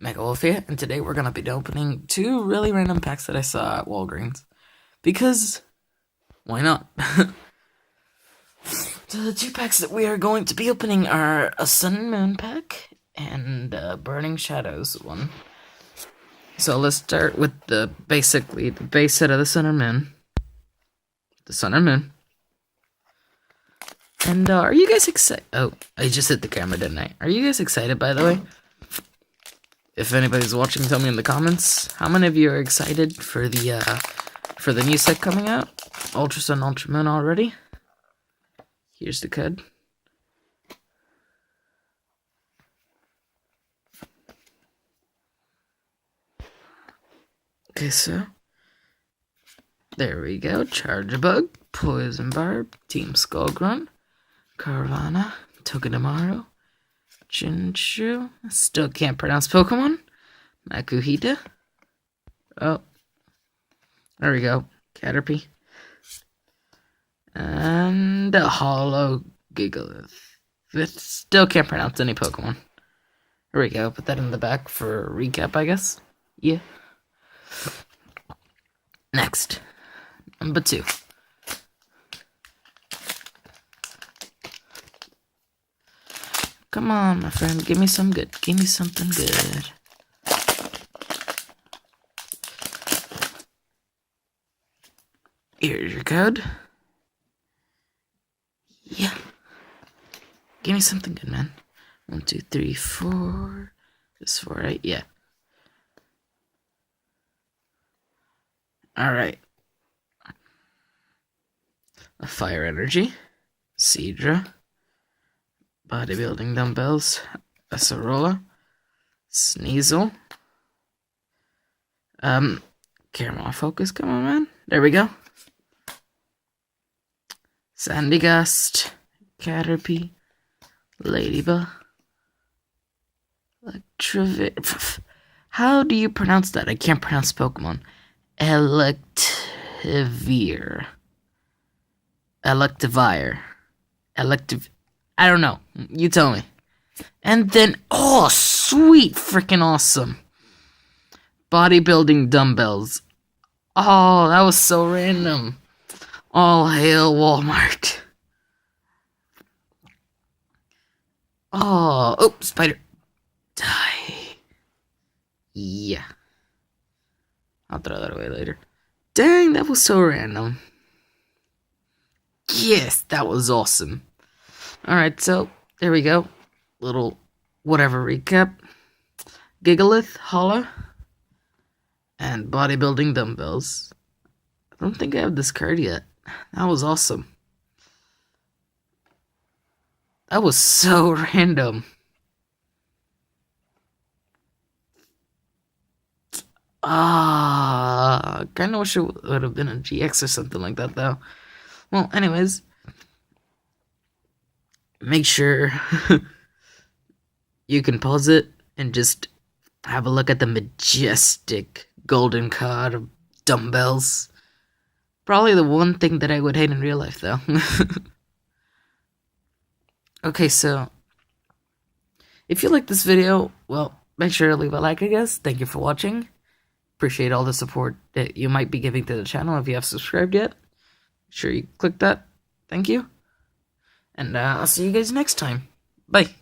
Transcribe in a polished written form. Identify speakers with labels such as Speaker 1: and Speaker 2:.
Speaker 1: Mega Wolf here, and today we're gonna be opening two really random packs that I saw at Walgreens. Because, why not? So the two packs that we are going to be opening are a Sun and Moon pack and a Burning Shadows one. So let's start with the base set of the Sun and Moon. The Sun and Moon. And are you guys excited? Oh, I just hit the camera, didn't I? Are you guys excited, by the way? If anybody's watching, tell me in the comments. How many of you are excited for the new set coming out? Ultra Sun, Ultra Moon already. Here's the code. Okay, so there we go. Chargebug, Poison Barb, Team Skullgrunt, Caravana, Togedemaru, Chinchu. Still can't pronounce Pokemon. Makuhita. Oh, there we go. Caterpie. And a Hollow Gigalith. Still can't pronounce any Pokemon. There we go. Put that in the back for a recap, I guess. Yeah. Next. Number 2. Come on, my friend. Give me some good. Give me something good. Here's your code. Yeah. Give me something good, man. 1, 2, 3, 4. This 4, right? Yeah. Alright. A Fire Energy. Seadra. Bodybuilding Dumbbells. A Sorola. Sneasel. Caramel Focus. Come on, man. There we go. Sandygast, Caterpie, Ladybug, Electrovir. How do you pronounce that? I can't pronounce Pokemon. Electivire. I don't know. You tell me. And then, oh, sweet, freaking awesome. Bodybuilding Dumbbells. Oh, that was so random. All hail Walmart. Oh, spider. Die. Yeah. I'll throw that away later. Dang, that was so random. Yes, that was awesome. Alright, so, there we go. Little whatever recap. Gigalith, Hollow, and Bodybuilding Dumbbells. I don't think I have this card yet. That was awesome. That was so random. I kind of wish it would have been a GX or something like that, though. Well, anyways. Make sure you can pause it and just have a look at the majestic golden card of dumbbells. Probably the one thing that I would hate in real life, though. Okay, so if you like this video, well, make sure to leave a like, I guess. Thank you for watching. Appreciate all the support that you might be giving to the channel if you have subscribed yet. Make sure you click that. Thank you. And I'll see you guys next time. Bye.